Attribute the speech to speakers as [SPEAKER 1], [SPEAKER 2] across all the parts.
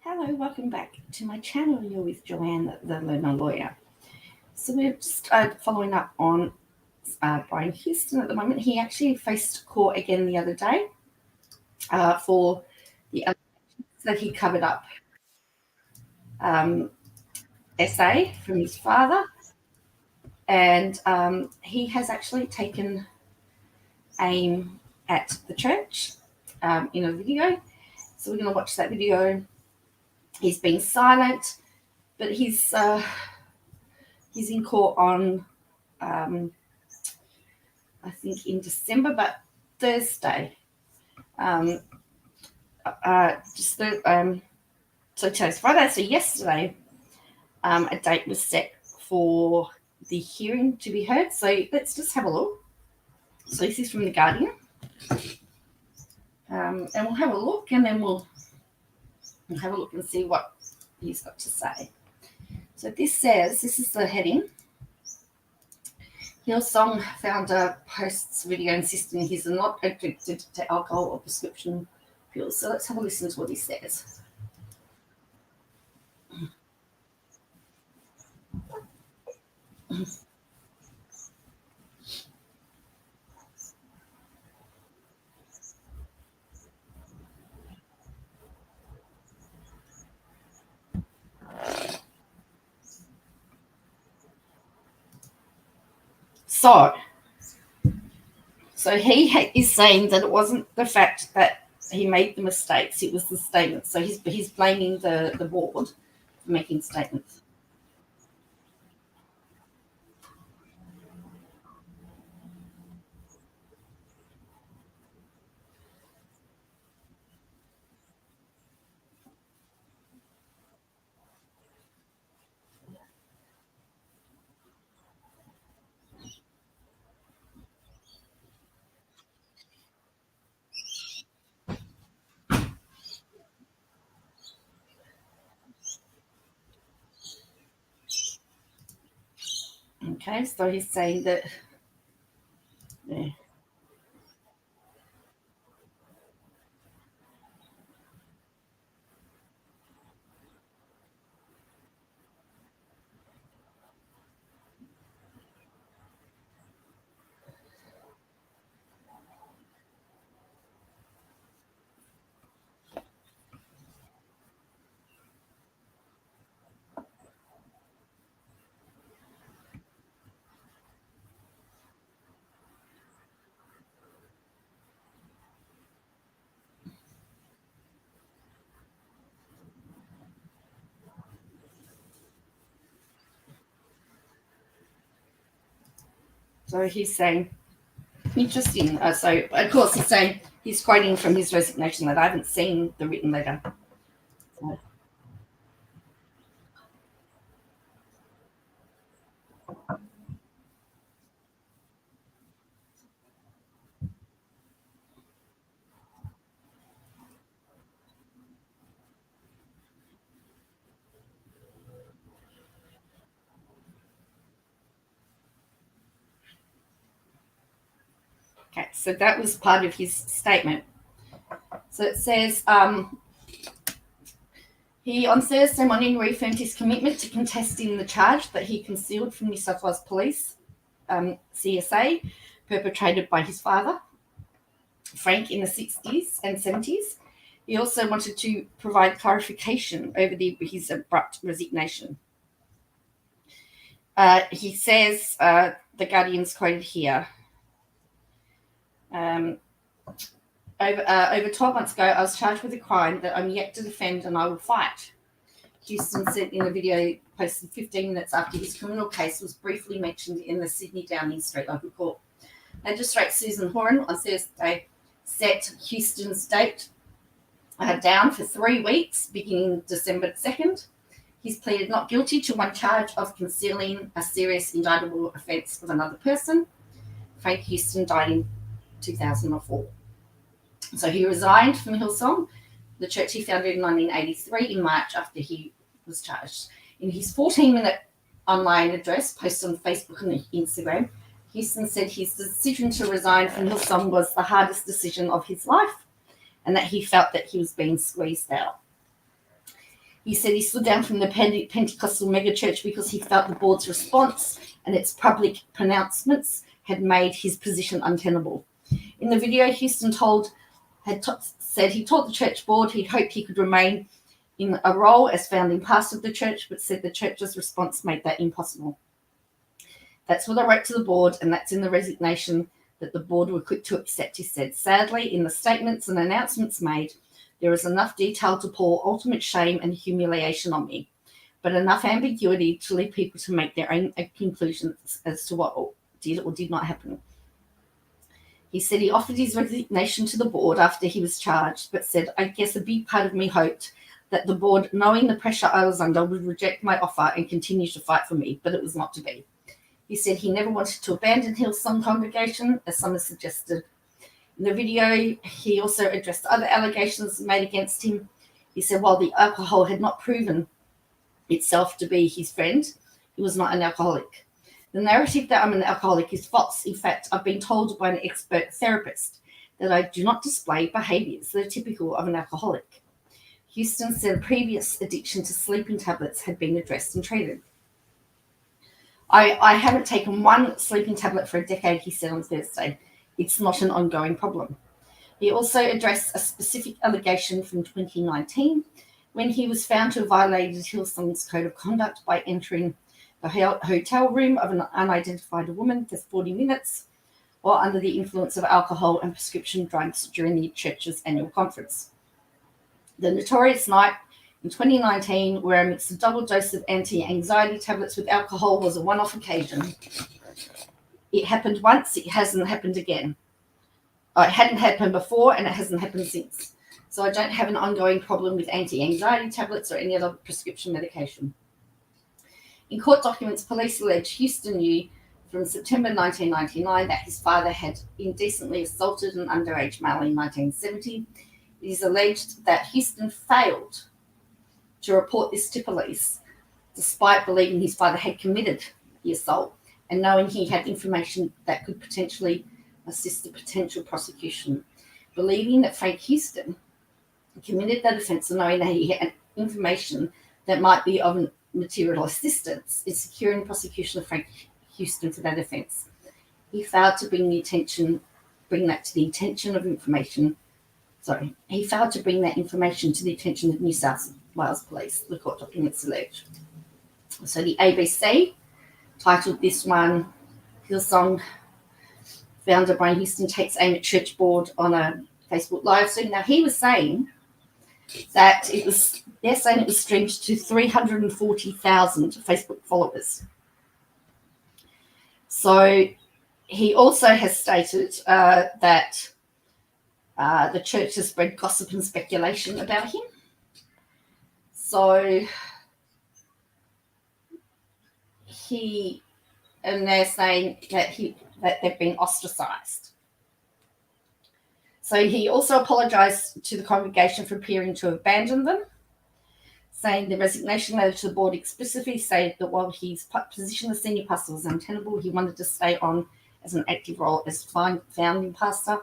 [SPEAKER 1] Hello, welcome back to my channel. You're with Joanne, the Learner Lawyer. So we're just following up on Brian Houston at the moment. He actually faced court again the other day for the allegations that he covered up SA from his father, and he has actually taken aim at the church in a video. So we're going to watch that video. He's been silent, but he's in court on, I think in December, but Thursday. So today's Friday. So yesterday, a date was set for the hearing to be heard. So let's just have a look. So this is from The Guardian. And we'll have a look, and then we'll have a look and see what he's got to say. So this is the heading. Hillsong founder posts video insisting he's not addicted to alcohol or prescription pills. So let's have a listen to what he says. So he is saying that it wasn't the fact that he made the mistakes, it was the statements. So he's blaming the board for making statements. Okay, so he's saying that. Yeah. So he's saying, interesting. So of course he's saying he's quoting from his resignation letter. I haven't seen the written letter. So. Okay, so that was part of his statement. So it says he on Thursday morning reaffirmed his commitment to contesting the charge that he concealed from New South Wales Police CSA perpetrated by his father, Frank, in the 60s and 70s. He also wanted to provide clarification over his abrupt resignation. He says, the Guardian's quoted here, over 12 months ago, I was charged with a crime that I'm yet to defend and I will fight. Houston said in a video posted 15 minutes after his criminal case was briefly mentioned in the Sydney Downing Street Local Court. Magistrate Susan Horan on Thursday set Houston's date down for 3 weeks, beginning December 2nd. He's pleaded not guilty to one charge of concealing a serious indictable offence of another person. Frank Houston died in 2004. So he resigned from Hillsong, the church he founded in 1983, in March after he was charged. In his 14-minute online address posted on Facebook and Instagram, Houston said his decision to resign from Hillsong was the hardest decision of his life and that he felt that he was being squeezed out. He said he stood down from the Pentecostal megachurch because he felt the board's response and its public pronouncements had made his position untenable. In the video, Houston said he told the church board he'd hoped he could remain in a role as founding pastor of the church, but said the church's response made that impossible. That's what I wrote to the board, and that's in the resignation that the board were quick to accept, he said. Sadly, in the statements and announcements made, there is enough detail to pour ultimate shame and humiliation on me, but enough ambiguity to lead people to make their own conclusions as to what did or did not happen. He said he offered his resignation to the board after he was charged, but said, I guess a big part of me hoped that the board, knowing the pressure I was under, would reject my offer and continue to fight for me, but it was not to be. He said he never wanted to abandon Hillsong congregation, as some have suggested. In the video, he also addressed other allegations made against him. He said while the alcohol had not proven itself to be his friend, he was not an alcoholic. The narrative that I'm an alcoholic is false. In fact, I've been told by an expert therapist that I do not display behaviours that are typical of an alcoholic. Houston said a previous addiction to sleeping tablets had been addressed and treated. I haven't taken one sleeping tablet for a decade, he said on Thursday. It's not an ongoing problem. He also addressed a specific allegation from 2019 when he was found to have violated Hillsong's code of conduct by entering the hotel room of an unidentified woman for 40 minutes while under the influence of alcohol and prescription drugs during the church's annual conference. The notorious night in 2019, where I mixed a double dose of anti-anxiety tablets with alcohol, was a one-off occasion. It happened once, it hasn't happened again. It hadn't happened before, and it hasn't happened since. So I don't have an ongoing problem with anti-anxiety tablets or any other prescription medication. In court documents, police allege Houston knew from September 1999 that his father had indecently assaulted an underage male in 1970. It is alleged that Houston failed to report this to police, despite believing his father had committed the assault and knowing he had information that could potentially assist the potential prosecution. Believing that Frank Houston committed that offence and knowing that he had information that might be of material assistance in securing prosecution of Frank Houston for that offence. He failed to bring that information to the attention of New South Wales Police, the court documents allege. So the ABC titled this one, Hillsong founder Brian Houston takes aim at church board on a Facebook live stream. Now he was saying that they're saying it was streamed to 340,000 Facebook followers. So he also has stated that the church has spread gossip and speculation about him. So they're saying that they've been ostracized. So he also apologized to the congregation for appearing to abandon them, saying the resignation letter to the board explicitly said that while his position as senior pastor was untenable, he wanted to stay on as an active role as founding pastor.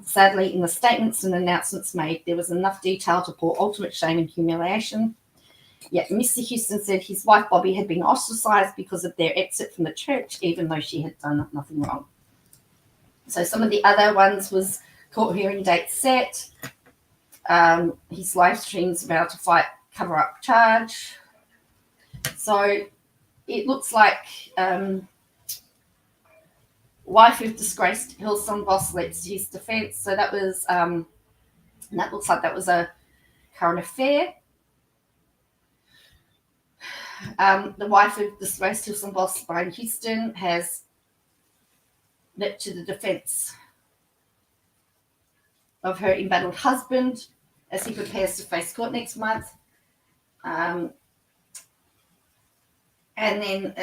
[SPEAKER 1] Sadly, in the statements and announcements made, there was enough detail to pour ultimate shame and humiliation. Yet Mr. Houston said his wife Bobby had been ostracized because of their exit from the church, even though she had done nothing wrong. So some of the other ones was court hearing date set, his live streams about to fight cover-up charge. So it looks like wife of disgraced Hillsong boss leads to his defense. So that was, and that looks like that was a current affair. The wife of disgraced Hillsong boss Brian Houston has leapt to the defense of her embattled husband as he prepares to face court next month. And then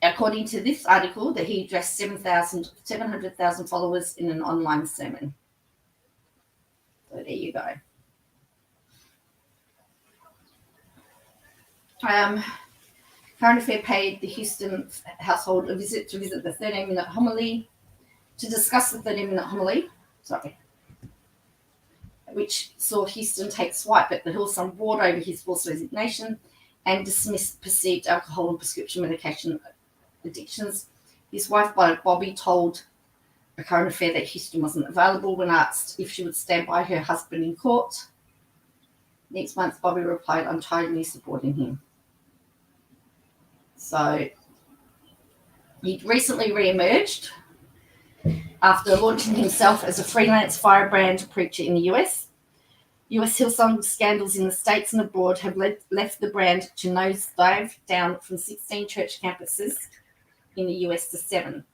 [SPEAKER 1] according to this article, that he addressed 700,000 followers in an online sermon. So there you go. Current Affair paid the Houston household a visit to visit the 13-minute homily, to discuss the 13-minute homily. which saw Houston take swipe at the Hillsong board over his forced resignation and dismissed perceived alcohol and prescription medication addictions. His wife, Bobby, told A Current Affair that Houston wasn't available when asked if she would stand by her husband in court. Next month, Bobby replied, "I'm totally supporting him." So he'd recently re-emerged after launching himself as a freelance firebrand preacher in the US. US Hillsong scandals in the States and abroad have left the brand to nosedive down from 16 church campuses in the US to 7.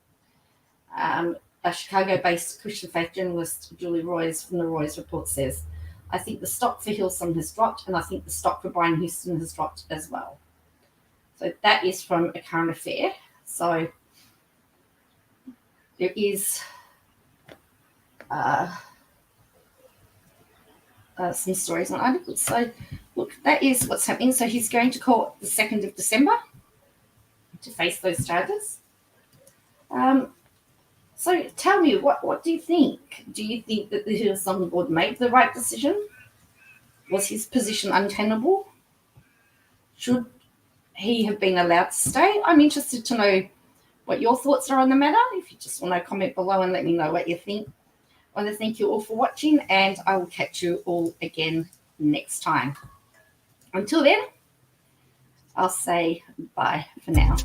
[SPEAKER 1] A Chicago-based Christian faith journalist, Julie Roys from the Roys Report, says, "I think the stock for Hillsong has dropped, and I think the stock for Brian Houston has dropped as well." So that is from A Current Affair. So there is some stories on articles. So look, that is what's happening. So he's going to court the 2nd of December to face those charges. So tell me, what do you think? Do you think that the Hillsong board made the right decision? Was his position untenable? Should he have been allowed to stay? I'm interested to know what your thoughts are on the matter. If you just want to comment below and let me know what you think. I want to thank you all for watching, and I will catch you all again next time. Until then, I'll say bye for now.